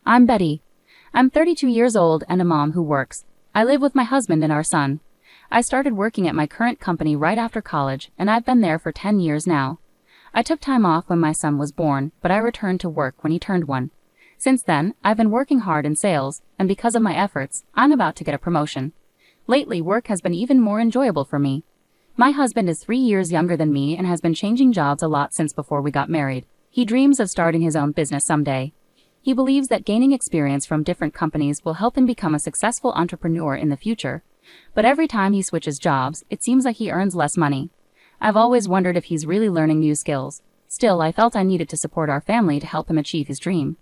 I'm Betty. I'm 32 years old and a mom who works. I live with my husband and our son. I started working at my current company right after college, and I've been there for 10 years now. I took time off when my son was born, but I returned to work when he turned 1. Since then, I've been working hard in sales, and because of my efforts, I'm about to get a promotion. Lately, work has been even more enjoyable for me. My husband is 3 years younger than me and has been changing jobs a lot since before we got married. He dreams of starting his own business someday. He believes that gaining experience from different companies will help him become a successful entrepreneur in the future. But every time he switches jobs, it seems like he earns less money. I've always wondered if he's really learning new skills. Still, I felt I needed to support our family to help him achieve his dream.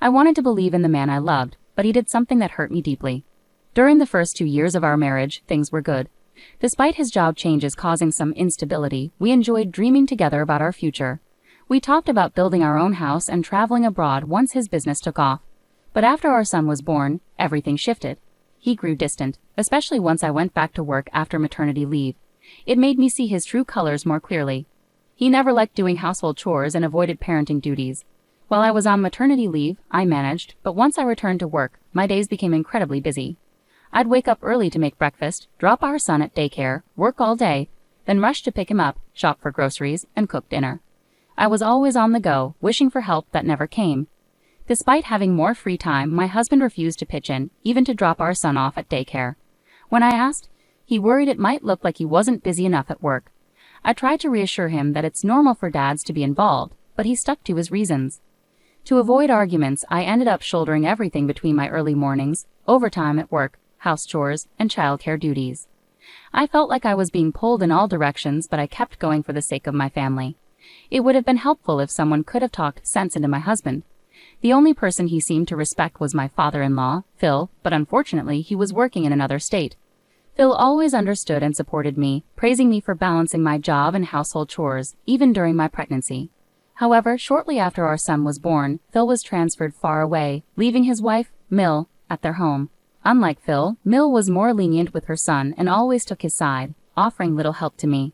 I wanted to believe in the man I loved, but he did something that hurt me deeply. During the first 2 years of our marriage, things were good. Despite his job changes causing some instability, we enjoyed dreaming together about our future. We talked about building our own house and traveling abroad once his business took off. But after our son was born, everything shifted. He grew distant, especially once I went back to work after maternity leave. It made me see his true colors more clearly. He never liked doing household chores and avoided parenting duties. While I was on maternity leave, I managed, but once I returned to work, my days became incredibly busy. I'd wake up early to make breakfast, drop our son at daycare, work all day, then rush to pick him up, shop for groceries, and cook dinner. I was always on the go, wishing for help that never came. Despite having more free time, my husband refused to pitch in, even to drop our son off at daycare. When I asked, he worried it might look like he wasn't busy enough at work. I tried to reassure him that it's normal for dads to be involved, but he stuck to his reasons. To avoid arguments, I ended up shouldering everything between my early mornings, overtime at work, house chores, and childcare duties. I felt like I was being pulled in all directions, but I kept going for the sake of my family. It would have been helpful if someone could have talked sense into my husband. The only person he seemed to respect was my father-in-law, Phil, but unfortunately he was working in another state. Phil always understood and supported me, praising me for balancing my job and household chores, even during my pregnancy. However, shortly after our son was born, Phil was transferred far away, leaving his wife, Mill, at their home. Unlike Phil, Mill was more lenient with her son and always took his side, offering little help to me.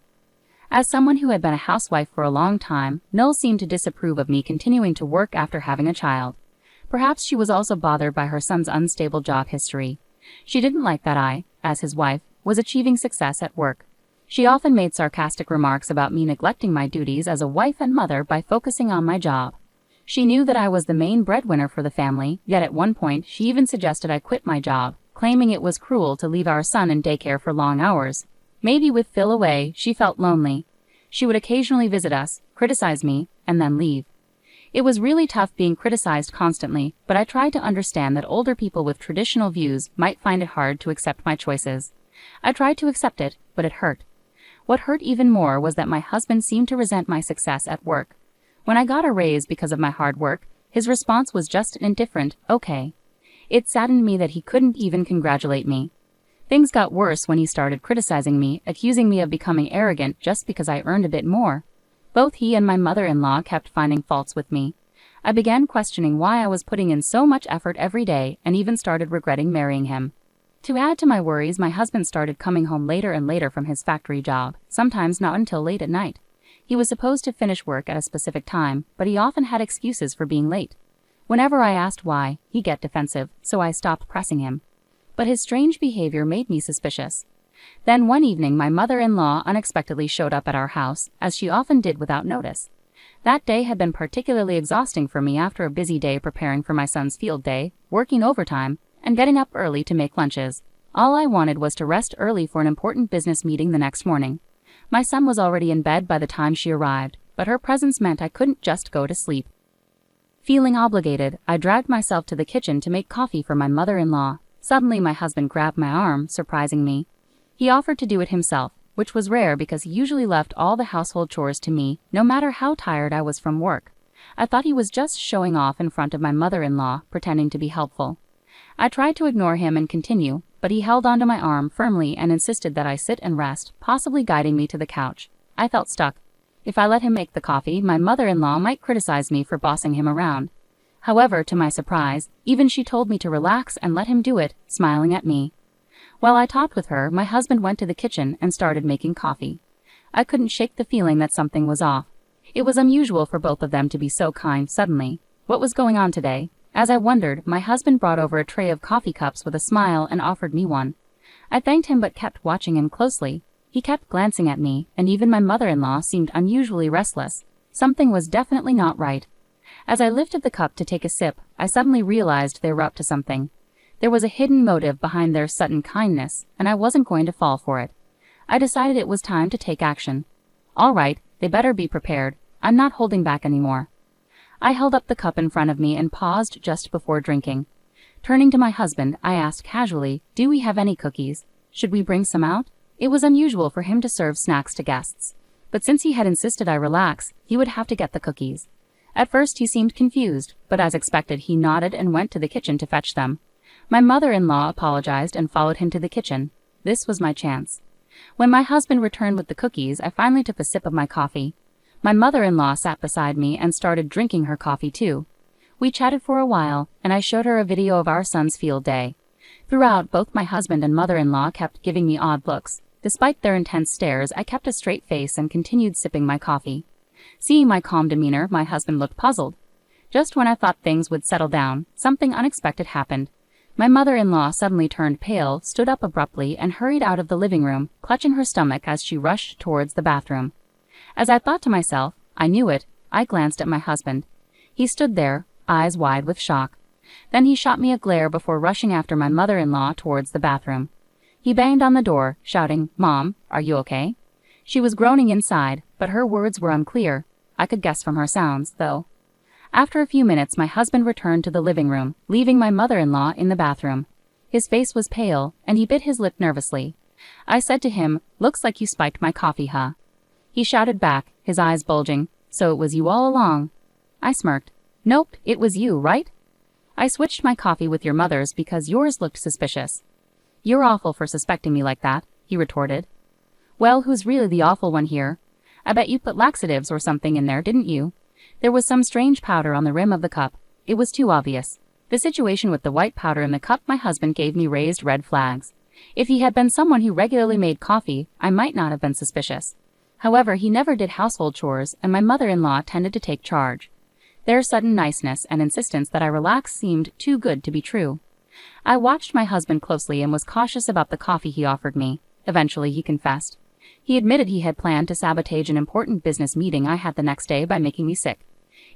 As someone who had been a housewife for a long time, Mill seemed to disapprove of me continuing to work after having a child. Perhaps she was also bothered by her son's unstable job history. She didn't like that I, as his wife, was achieving success at work. She often made sarcastic remarks about me neglecting my duties as a wife and mother by focusing on my job. She knew that I was the main breadwinner for the family, yet at one point she even suggested I quit my job, claiming it was cruel to leave our son in daycare for long hours. Maybe with Phil away, she felt lonely. She would occasionally visit us, criticize me, and then leave. It was really tough being criticized constantly, but I tried to understand that older people with traditional views might find it hard to accept my choices. I tried to accept it, but it hurt. What hurt even more was that my husband seemed to resent my success at work. When I got a raise because of my hard work, his response was just an indifferent, okay. It saddened me that he couldn't even congratulate me. Things got worse when he started criticizing me, accusing me of becoming arrogant just because I earned a bit more. Both he and my mother-in-law kept finding faults with me. I began questioning why I was putting in so much effort every day and even started regretting marrying him. To add to my worries, my husband started coming home later and later from his factory job, sometimes not until late at night. He was supposed to finish work at a specific time, but he often had excuses for being late. Whenever I asked why, he'd get defensive, so I stopped pressing him. But his strange behavior made me suspicious. Then one evening my mother-in-law unexpectedly showed up at our house, as she often did without notice. That day had been particularly exhausting for me after a busy day preparing for my son's field day, working overtime, and getting up early to make lunches. All I wanted was to rest early for an important business meeting the next morning. My son was already in bed by the time she arrived, but her presence meant I couldn't just go to sleep. Feeling obligated, I dragged myself to the kitchen to make coffee for my mother-in-law. Suddenly my husband grabbed my arm, surprising me. He offered to do it himself, which was rare because he usually left all the household chores to me, no matter how tired I was from work. I thought he was just showing off in front of my mother-in-law, pretending to be helpful. I tried to ignore him and continue, but he held onto my arm firmly and insisted that I sit and rest, possibly guiding me to the couch. I felt stuck. If I let him make the coffee, my mother-in-law might criticize me for bossing him around. However, to my surprise, even she told me to relax and let him do it, smiling at me. While I talked with her, my husband went to the kitchen and started making coffee. I couldn't shake the feeling that something was off. It was unusual for both of them to be so kind suddenly. What was going on today? As I wondered, my husband brought over a tray of coffee cups with a smile and offered me one. I thanked him but kept watching him closely. He kept glancing at me, and even my mother-in-law seemed unusually restless. Something was definitely not right. As I lifted the cup to take a sip, I suddenly realized they were up to something. There was a hidden motive behind their sudden kindness, and I wasn't going to fall for it. I decided it was time to take action. All right, they better be prepared. I'm not holding back anymore. I held up the cup in front of me and paused just before drinking. Turning to my husband, I asked casually, "Do we have any cookies? Should we bring some out?" It was unusual for him to serve snacks to guests, but since he had insisted I relax, he would have to get the cookies. At first he seemed confused, but as expected he nodded and went to the kitchen to fetch them. My mother-in-law apologized and followed him to the kitchen. This was my chance. When my husband returned with the cookies, I finally took a sip of my coffee. My mother-in-law sat beside me and started drinking her coffee too. We chatted for a while, and I showed her a video of our son's field day. Throughout, both my husband and mother-in-law kept giving me odd looks. Despite their intense stares, I kept a straight face and continued sipping my coffee. Seeing my calm demeanor, my husband looked puzzled. Just when I thought things would settle down, something unexpected happened. My mother-in-law suddenly turned pale, stood up abruptly, and hurried out of the living room, clutching her stomach as she rushed towards the bathroom. As I thought to myself, I knew it, I glanced at my husband. He stood there, eyes wide with shock. Then he shot me a glare before rushing after my mother-in-law towards the bathroom. He banged on the door, shouting, "Mom, are you okay?" She was groaning inside, but her words were unclear. I could guess from her sounds, though. After a few minutes, my husband returned to the living room, leaving my mother-in-law in the bathroom. His face was pale, and he bit his lip nervously. I said to him, "Looks like you spiked my coffee, huh?" He shouted back, his eyes bulging, "So it was you all along?" I smirked. "Nope, it was you, right? I switched my coffee with your mother's because yours looked suspicious." "You're awful for suspecting me like that," he retorted. "Well, who's really the awful one here? I bet you put laxatives or something in there, didn't you?" There was some strange powder on the rim of the cup. It was too obvious. The situation with the white powder in the cup my husband gave me raised red flags. If he had been someone who regularly made coffee, I might not have been suspicious. However, he never did household chores, and my mother-in-law tended to take charge. Their sudden niceness and insistence that I relax seemed too good to be true. I watched my husband closely and was cautious about the coffee he offered me. Eventually, he confessed. He admitted he had planned to sabotage an important business meeting I had the next day by making me sick.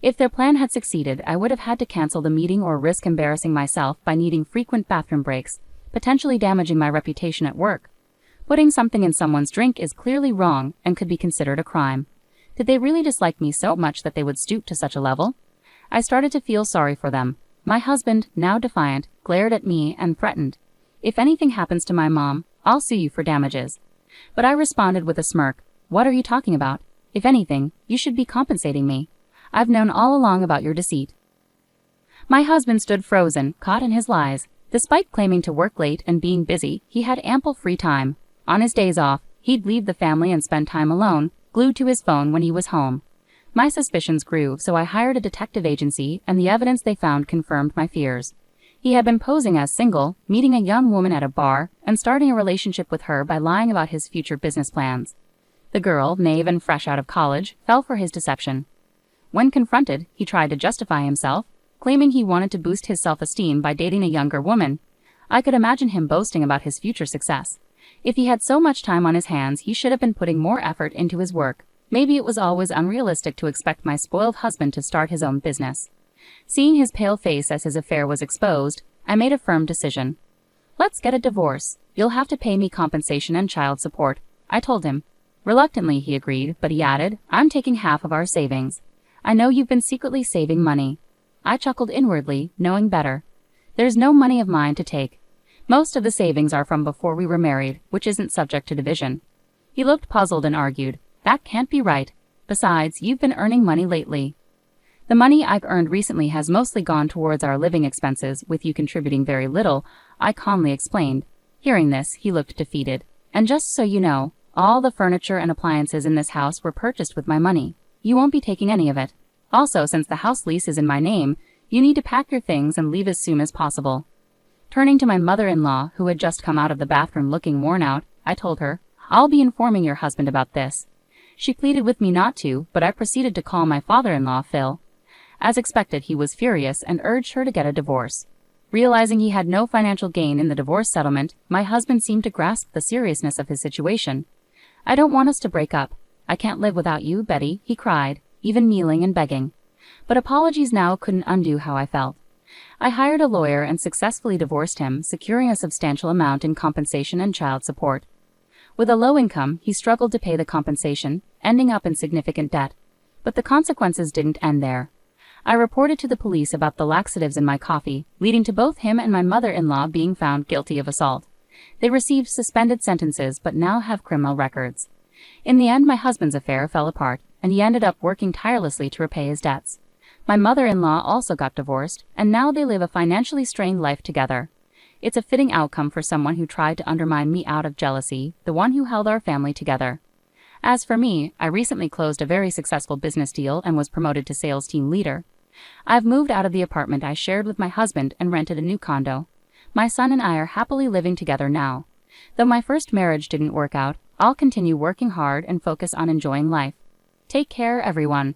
If their plan had succeeded, I would have had to cancel the meeting or risk embarrassing myself by needing frequent bathroom breaks, potentially damaging my reputation at work. Putting something in someone's drink is clearly wrong and could be considered a crime. Did they really dislike me so much that they would stoop to such a level? I started to feel sorry for them. My husband, now defiant, glared at me and threatened, "If anything happens to my mom, I'll sue you for damages." But I responded with a smirk, "What are you talking about? If anything, you should be compensating me. I've known all along about your deceit." My husband stood frozen, caught in his lies. Despite claiming to work late and being busy, he had ample free time. On his days off, he'd leave the family and spend time alone, glued to his phone when he was home. My suspicions grew, so I hired a detective agency, and the evidence they found confirmed my fears. He had been posing as single, meeting a young woman at a bar, and starting a relationship with her by lying about his future business plans. The girl, naive and fresh out of college, fell for his deception. When confronted, he tried to justify himself, claiming he wanted to boost his self-esteem by dating a younger woman. I could imagine him boasting about his future success. If he had so much time on his hands, he should have been putting more effort into his work. Maybe it was always unrealistic to expect my spoiled husband to start his own business. Seeing his pale face as his affair was exposed, I made a firm decision. "Let's get a divorce. You'll have to pay me compensation and child support," I told him. Reluctantly, he agreed, but he added, "I'm taking half of our savings. I know you've been secretly saving money." I chuckled inwardly, knowing better. There's no money of mine to take. Most of the savings are from before we were married, which isn't subject to division. He looked puzzled and argued, "That can't be right. Besides, you've been earning money lately." "The money I've earned recently has mostly gone towards our living expenses, with you contributing very little," I calmly explained. Hearing this, he looked defeated. "And just so you know, all the furniture and appliances in this house were purchased with my money. You won't be taking any of it. Also, since the house lease is in my name, you need to pack your things and leave as soon as possible." Turning to my mother-in-law, who had just come out of the bathroom looking worn out, I told her, "I'll be informing your husband about this." She pleaded with me not to, but I proceeded to call my father-in-law, Phil. As expected, he was furious and urged her to get a divorce. Realizing he had no financial gain in the divorce settlement, my husband seemed to grasp the seriousness of his situation. "I don't want us to break up. I can't live without you, Betty," he cried, even kneeling and begging. But apologies now couldn't undo how I felt. I hired a lawyer and successfully divorced him, securing a substantial amount in compensation and child support. With a low income, he struggled to pay the compensation, ending up in significant debt. But the consequences didn't end there. I reported to the police about the laxatives in my coffee, leading to both him and my mother-in-law being found guilty of assault. They received suspended sentences but now have criminal records. In the end, my husband's affair fell apart, and he ended up working tirelessly to repay his debts. My mother-in-law also got divorced, and now they live a financially strained life together. It's a fitting outcome for someone who tried to undermine me out of jealousy, the one who held our family together. As for me, I recently closed a very successful business deal and was promoted to sales team leader. I've moved out of the apartment I shared with my husband and rented a new condo. My son and I are happily living together now. Though my first marriage didn't work out, I'll continue working hard and focus on enjoying life. Take care, everyone.